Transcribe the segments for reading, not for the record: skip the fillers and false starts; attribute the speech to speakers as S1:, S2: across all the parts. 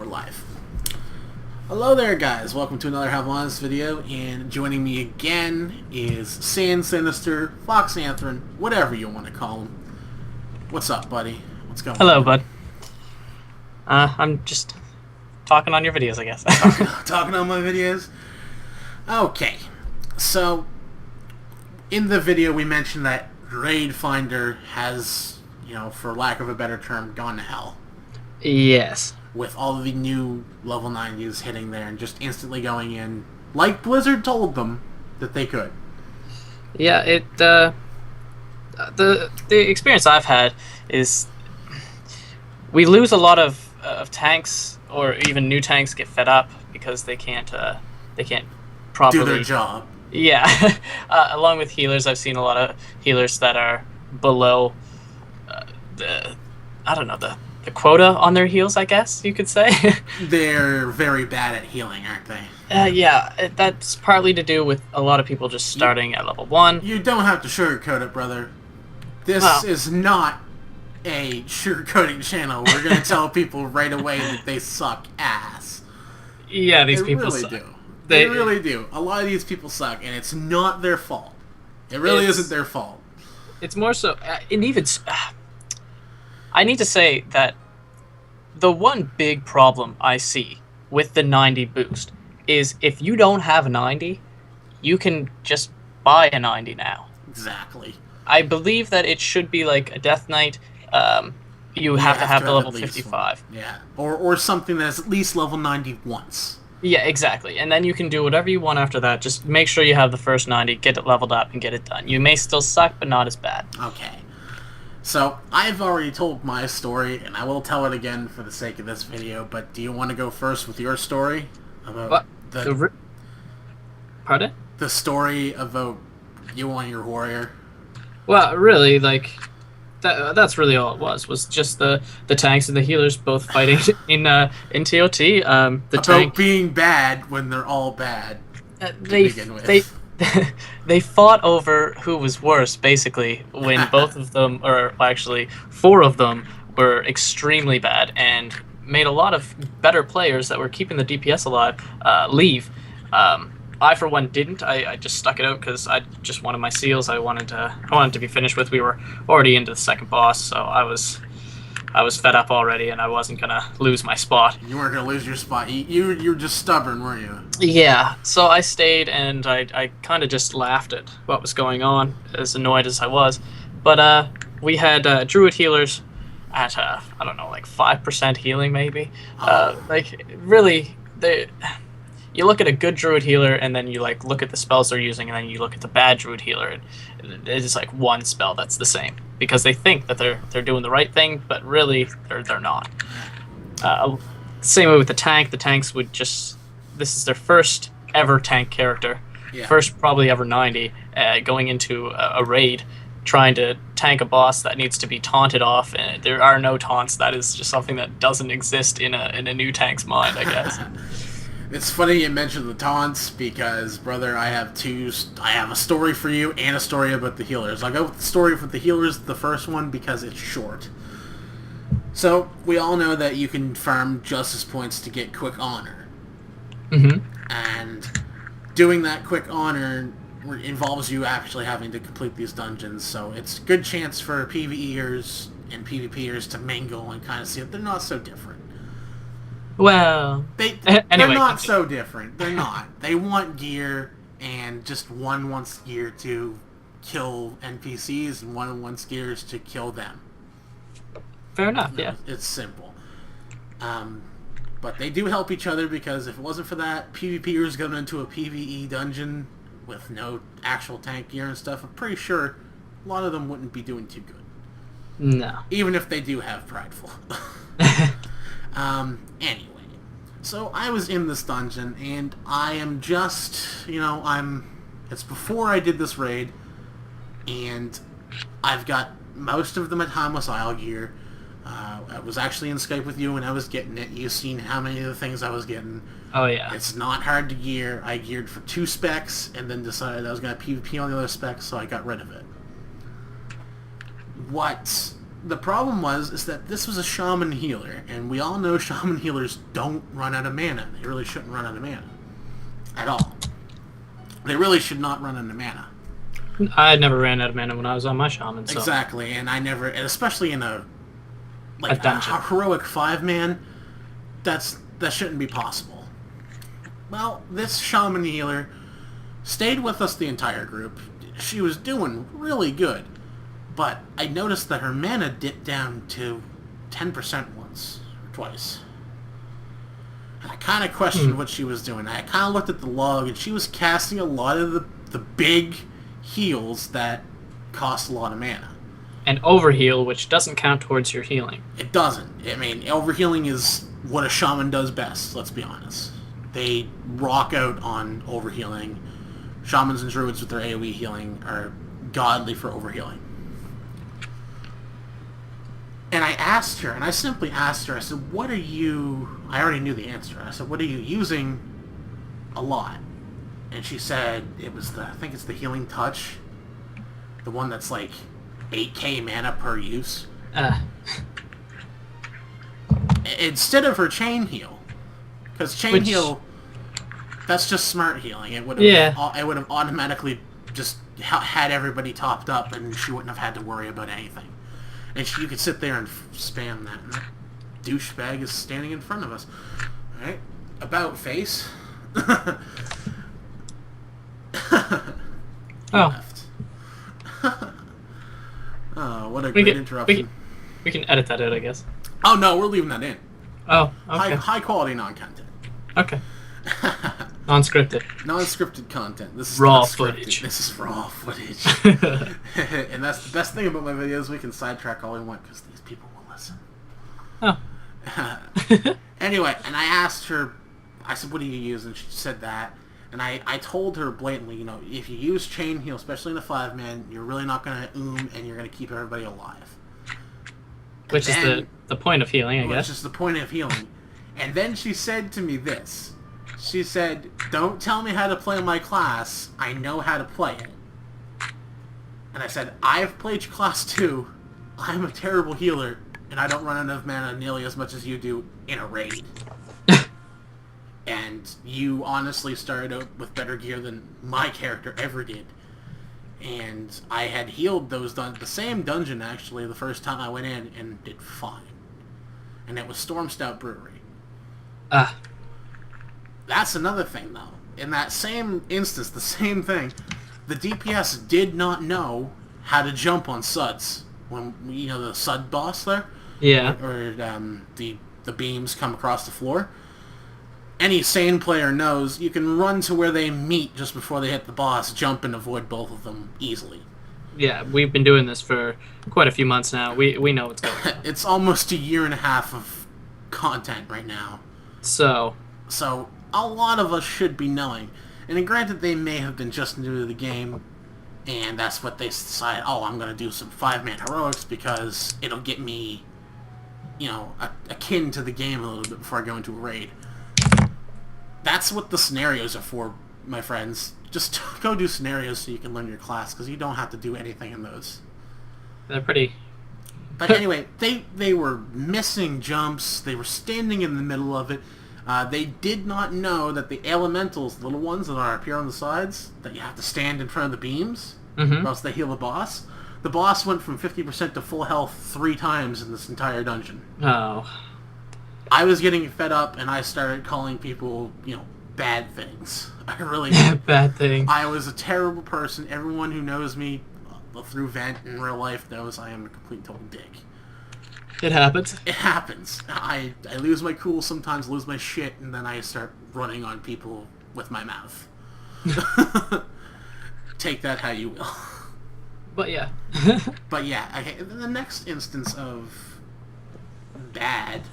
S1: live. Hello there, guys. Welcome to another Halvonis video, and joining me again is Sand Sinister, Fox Anthron, whatever you want to call him. What's up, buddy? What's going on?
S2: Hello, bud. I'm just talking on your videos, I guess.
S1: Talking on my videos? Okay. So, in the video we mentioned that Raid Finder has, for lack of a better term, gone to hell.
S2: Yes.
S1: With all of the new level 90s hitting there and just instantly going in, like Blizzard told them that they could.
S2: Yeah, the experience I've had is we lose a lot of tanks, or even new tanks get fed up because they can't properly
S1: do their job.
S2: Yeah. Along with healers, I've seen a lot of healers that are below the quota on their heals, I guess you could say.
S1: They're very bad at healing, aren't they?
S2: Yeah, that's partly to do with a lot of people just starting at level 1.
S1: You don't have to sugarcoat it, brother. This is not a sugarcoating channel. We're going to tell people right away that they suck ass.
S2: Yeah, these people
S1: really
S2: suck.
S1: do. They really do. A lot of these people suck, and it's not their fault. It really isn't their fault.
S2: It's more so, and even... I need to say that the one big problem I see with the 90 boost is if you don't have a 90, you can just buy a 90 now.
S1: Exactly.
S2: I believe that it should be like a Death Knight. You have to have the level 55.
S1: One. Yeah, or something that's at least level 90 once.
S2: Yeah, exactly. And then you can do whatever you want after that. Just make sure you have the first 90, get it leveled up, and get it done. You may still suck, but not as bad.
S1: Okay. So, I've already told my story, and I will tell it again for the sake of this video, but do you want to go first with your story? About
S2: Pardon?
S1: The story about you and your warrior?
S2: Well, really, that's really all it was just the tanks and the healers both fighting in TOT.
S1: About being bad when they're all bad to begin with.
S2: They fought over who was worse, basically, when both of them, or actually 4 of them, were extremely bad and made a lot of better players that were keeping the DPS alive leave. I, for one, didn't. I just stuck it out because I just wanted my seals. I wanted to be finished with. We were already into the second boss, so I was fed up already, and I wasn't gonna lose my spot.
S1: You weren't gonna lose your spot. You're just stubborn, weren't you?
S2: Yeah. So I stayed, and I kind of just laughed at what was going on, as annoyed as I was. But we had druid healers at I don't know, like 5% healing maybe. Really, you look at a good druid healer, and then you look at the spells they're using, and then you look at the bad druid healer, and it's like one spell that's the same because they think that they're doing the right thing, but really they're not. Same way with the tank. The tanks would just, this is their first ever tank character, first probably ever 90, going into a raid, trying to tank a boss that needs to be taunted off, and there are no taunts. That is just something that doesn't exist in a new tank's mind, I guess.
S1: It's funny you mentioned the taunts because, brother, I have a story for you and a story about the healers. I'll go with the story for the healers, the first one, because it's short. So, we all know that you can farm justice points to get quick honor.
S2: Mm-hmm.
S1: And doing that quick honor involves you actually having to complete these dungeons, so it's a good chance for PvEers and PvPers to mingle and kind of see if they're not so different.
S2: Well,
S1: they're not so different. They're not. They want gear, and just one wants gear to kill NPCs, and one wants gears to kill them.
S2: Fair enough, yeah.
S1: It's simple. But they do help each other, because if it wasn't for that, PvPers going into a PvE dungeon with no actual tank gear and stuff, I'm pretty sure a lot of them wouldn't be doing too good.
S2: No.
S1: Even if they do have Prideful. Anyway, so I was in this dungeon, and I am just, it's before I did this raid, and I've got most of the Matamas Isle gear. I was actually in Skype with you when I was getting it. You've seen how many of the things I was getting.
S2: Oh, yeah.
S1: It's not hard to gear. I geared for 2 specs, and then decided I was going to PvP on the other specs, so I got rid of it. What the problem is that this was a shaman healer, and we all know shaman healers don't run out of mana. They really shouldn't run out of mana. At all. They really should not run out of mana.
S2: I never ran out of mana when I was on my shaman. So.
S1: Exactly, and I never, and especially in a
S2: dungeon.
S1: A heroic 5-man, that shouldn't be possible. Well, this shaman healer stayed with us the entire group. She was doing really good, but I noticed that her mana dipped down to 10% once or twice. And I kind of questioned what she was doing. I kind of looked at the log, and she was casting a lot of the big heals that cost a lot of mana.
S2: And overheal, which doesn't count towards your healing.
S1: It doesn't. I mean, overhealing is what a shaman does best, let's be honest. They rock out on overhealing. Shamans and druids with their AoE healing are godly for overhealing. And I simply asked her, I said, what are you... I already knew the answer. I said, what are you using a lot? And she said it was I think it's the Healing Touch. The one that's like 8k mana per use. Instead of her chain heal. Because chain heal, that's just smart healing. It would have automatically just had everybody topped up, and she wouldn't have had to worry about anything. And you could sit there and spam that. And that douchebag is standing in front of us. Alright. About face. Left. Oh, what a great interruption.
S2: We can edit that out, I guess.
S1: Oh, no, we're leaving that in.
S2: Oh, okay.
S1: High quality non-content.
S2: Okay. Non-scripted.
S1: Non-scripted content. This is
S2: raw footage.
S1: This is raw footage. And that's the best thing about my videos. We can sidetrack all we want because these people will listen.
S2: Oh.
S1: Anyway, and I asked her, I said, what do you use? And she said that. And I told her blatantly, if you use chain heal, especially in a 5-man, you're really not going to and you're going to keep everybody alive.
S2: Which is the point of healing, I guess.
S1: Which is the point of healing. And then she said to me this. She said, don't tell me how to play my class. I know how to play it. And I said, I've played your class too. I'm a terrible healer, and I don't run enough mana nearly as much as you do in a raid. And you honestly started out with better gear than my character ever did. And I had healed the same dungeon, actually, the first time I went in, and did fine. And it was Storm Stout Brewery. That's another thing, though. In that same instance, the same thing, the DPS did not know how to jump on Suds. When, the Sud boss there?
S2: Yeah.
S1: Or the beams come across the floor. Any sane player knows you can run to where they meet just before they hit the boss, jump and avoid both of them easily.
S2: Yeah, we've been doing this for quite a few months now. We know what's going on.
S1: It's almost a year and a half of content right now.
S2: So
S1: a lot of us should be knowing. And granted, they may have been just new to the game, and that's what they decide, I'm going to do some 5-man heroics because it'll get me, akin to the game a little bit before I go into a raid. That's what the scenarios are for, my friends. Just go do scenarios so you can learn your class, because you don't have to do anything in those.
S2: They're pretty...
S1: But anyway, they were missing jumps. They were standing in the middle of it. They did not know that the elementals, the little ones that appear on the sides, that you have to stand in front of the beams, or else they heal the boss. The boss went from 50% to full health 3 times in this entire dungeon.
S2: Oh.
S1: I was getting fed up, and I started calling people, bad things. I really
S2: bad thing.
S1: I was a terrible person. Everyone who knows me through Vent in real life knows I am a complete total dick.
S2: It happens.
S1: It happens. I lose my cool sometimes, lose my shit, and then I start running on people with my mouth. Take that how you will.
S2: But yeah.
S1: But yeah, okay, the next instance of bad,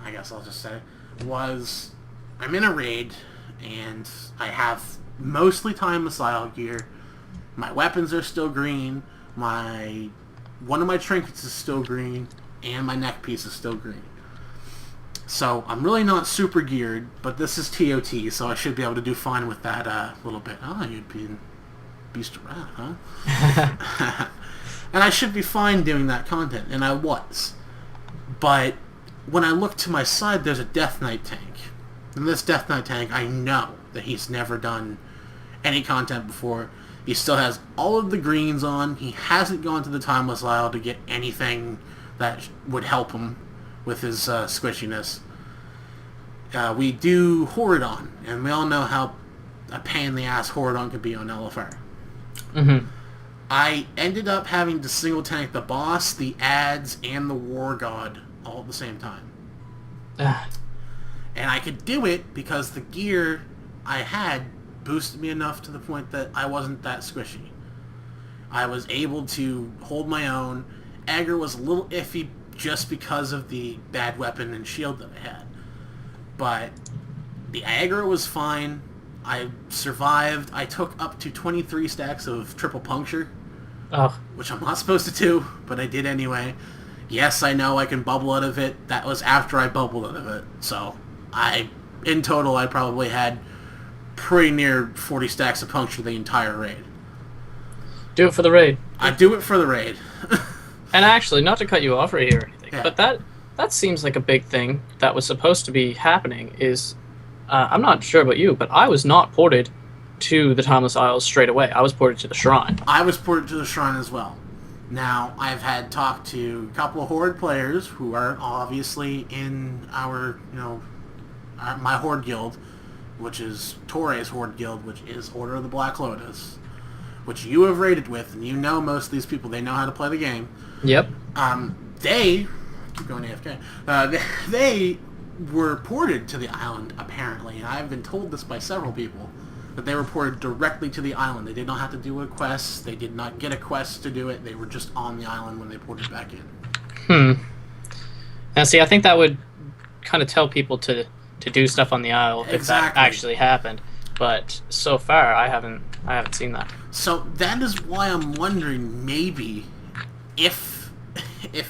S1: I guess I'll just say, was I'm in a raid, and I have mostly time missile gear. My weapons are still green. One of my trinkets is still green, and my neck piece is still green. So I'm really not super geared, but this is TOT, so I should be able to do fine with that a little bit. Oh, you'd be in Beast of Wrath, huh? And I should be fine doing that content, and I was. But when I look to my side, there's a Death Knight tank. And this Death Knight tank, I know that he's never done any content before. He still has all of the greens on. He hasn't gone to the Timeless Isle to get anything that would help him with his squishiness. We do Horadon, and we all know how a pain in the ass Horadon could be on LFR.
S2: Mm-hmm.
S1: I ended up having to single tank the boss, the ads, and the War God all at the same time. And I could do it because the gear I had boosted me enough to the point that I wasn't that squishy. I was able to hold my own. Aggro was a little iffy just because of the bad weapon and shield that I had. But the aggro was fine. I survived. I took up to 23 stacks of triple puncture, which I'm not supposed to do, but I did anyway. Yes, I know I can bubble out of it. That was after I bubbled out of it. So, in total, I probably had pretty near 40 stacks of puncture the entire raid.
S2: Do it for the raid.
S1: I do it for the raid.
S2: And actually, not to cut you off right here or anything,
S1: Yeah.
S2: but that seems like a big thing that was supposed to be happening is, I'm not sure about you, but I was not ported to the Timeless Isles straight away. I was ported to the Shrine.
S1: I was ported to the Shrine as well. Now, I've had talk to a couple of Horde players who are obviously in our, my Horde guild, which is Toray's Horde guild, which is Order of the Black Lotus, which you have raided with, and you know most of these people, they know how to play the game.
S2: Yep.
S1: They, keep going AFK, they were ported to the island, apparently, and I've been told this by several people, that they were ported directly to the island. They did not have to do a quest, they did not get a quest to do it, they were just on the island when they ported back in.
S2: Now see, I think that would kind of tell people to do stuff on the Isle if that actually happened, but so far I haven't seen that.
S1: So that is why I'm wondering maybe if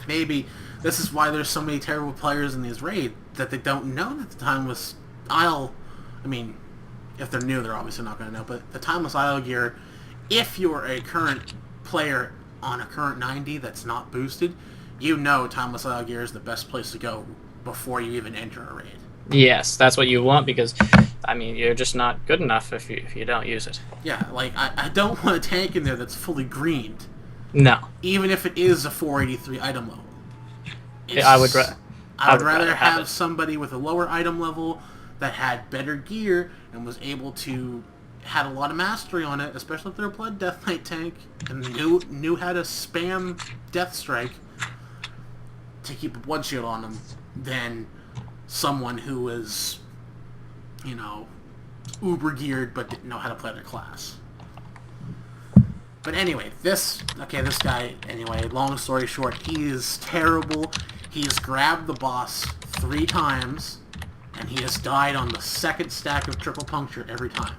S1: maybe this is why there's so many terrible players in these raids, that they don't know that the Timeless Isle, I mean, if they're new, they're obviously not going to know, but the Timeless Isle gear, if you're a current player on a current 90 that's not boosted, you know Timeless Isle gear is the best place to go before you even enter a raid.
S2: Yes, that's what you want, because, I mean, you're just not good enough if you don't use it.
S1: Yeah, like, I don't want a tank in there that's fully greened.
S2: No.
S1: Even if it is a 483 item level.
S2: I would
S1: rather have somebody with a lower item level that had better gear and was able to had a lot of mastery on it, especially if they're a Blood Death Knight tank and knew how to spam Death Strike to keep a blood shield on them, than someone who was, uber geared but didn't know how to play their class. But anyway, this guy, long story short, he is terrible. He's grabbed the boss 3 times, and he has died on the second stack of triple puncture every time.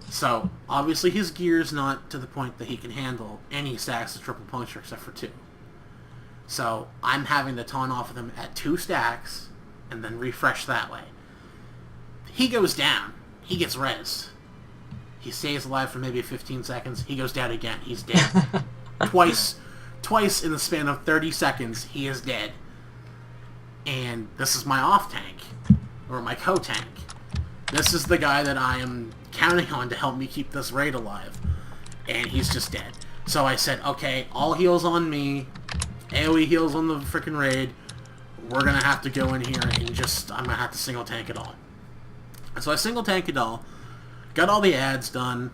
S1: So, obviously his gear's not to the point that he can handle any stacks of triple puncture except for 2. So, I'm having to taunt off of him at 2 stacks, and then refresh that way. He goes down. He gets rezzed. He stays alive for maybe 15 seconds. He goes down again. He's dead. Twice in the span of 30 seconds, he is dead. And this is my off tank, or my co-tank. This is the guy that I am counting on to help me keep this raid alive. And he's just dead. So I said, okay, all heals on me, AoE heals on the freaking raid. We're going to have to go in here and I'm going to have to single tank it all. And so I single tank it all. Got all the ads done.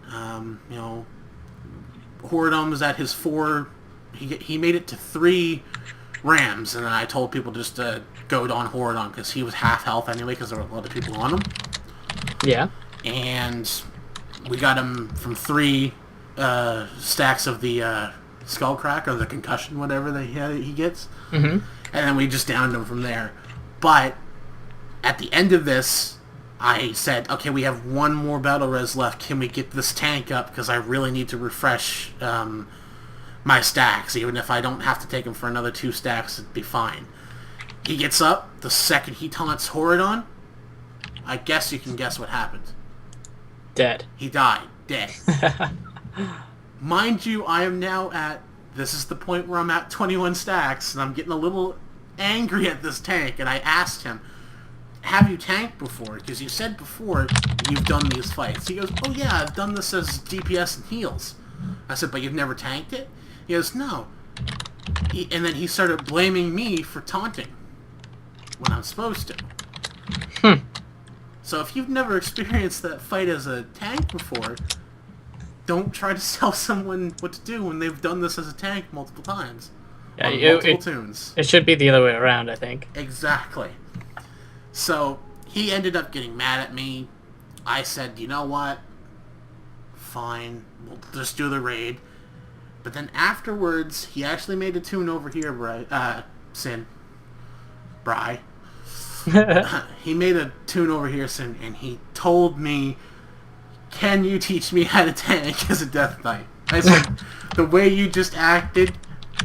S1: Horadon was at his 4. He made it to 3 Rams, and then I told people just to go on Horadon because he was half health anyway because there were a lot of people on him.
S2: Yeah.
S1: And we got him from 3 stacks of the skull crack or the concussion, whatever he gets.
S2: Mm-hmm.
S1: And then we just downed him from there. But at the end of this, I said, okay, we have 1 more battle res left. Can we get this tank up? Because I really need to refresh my stacks. Even if I don't have to take him for another 2 stacks, it'd be fine. He gets up. The second he taunts Horadon, I guess you can guess what happened.
S2: Dead.
S1: He died. Dead. Mind you, I am now at this is the point where I'm at 21 stacks, and I'm getting a little angry at this tank, and I asked him, have you tanked before? Because you said before you've done these fights. He goes, oh yeah, I've done this as DPS and heals. I said, but you've never tanked it? He goes, no. And then he started blaming me for taunting when I'm supposed to. So if you've never experienced that fight as a tank before, don't try to tell someone what to do when they've done this as a tank multiple times.
S2: Yeah,
S1: on multiple tunes.
S2: It should be the other way around, I think.
S1: Exactly. So he ended up getting mad at me. I said, you know what? Fine, we'll just do the raid. But then afterwards, he actually made a tune over here, Sin. Bri. He made a tune over here, Sin, and he told me, can you teach me how to tank as a Death Knight? I said, the way you just acted,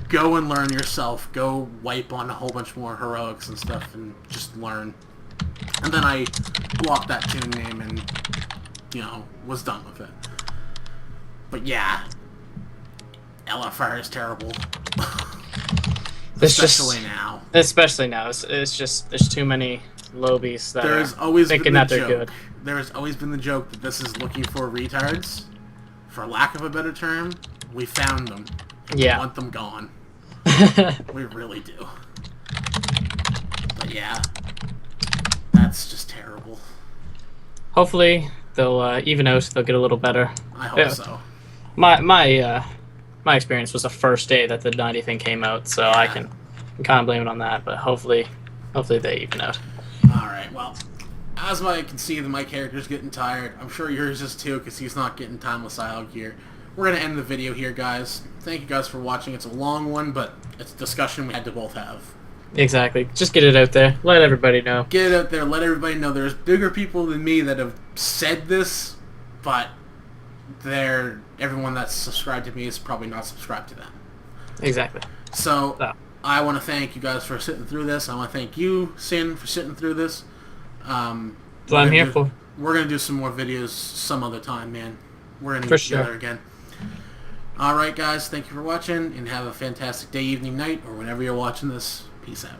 S1: go and learn yourself. Go wipe on a whole bunch more heroics and stuff and just learn. And then I blocked that tune name and, was done with it. But yeah, LFR is terrible. Especially now.
S2: Especially now. It's just, there's too many lobies that are thinking that they're good.
S1: There has always been the joke that this is looking for retards. For lack of a better term, we found them.
S2: Yeah.
S1: We want them gone. We really do. But yeah, that's just terrible.
S2: Hopefully they'll even out. They'll get a little better.
S1: I hope so.
S2: My experience was the first day that the 90 thing came out, so yeah. I can kind of blame it on that. But hopefully they even out.
S1: All right. Well, as I can see, that my character's getting tired. I'm sure yours is too, because he's not getting time with Psylocke here. We're going to end the video here, guys. Thank you guys for watching. It's a long one, but it's a discussion we had to both have.
S2: Exactly. Just get it out there. Let everybody know.
S1: Get it out there. Let everybody know. There's bigger people than me that have said this, but everyone that's subscribed to me is probably not subscribed to them.
S2: Exactly.
S1: So, I want to thank you guys for sitting through this. I want to thank you, Sin, for sitting through this.
S2: That's what I'm here for.
S1: We're going to do some more videos some other time, man. We're going to get together again. Alright, guys. Thank you for watching, and have a fantastic day, evening, night, or whenever you're watching this. Peace out.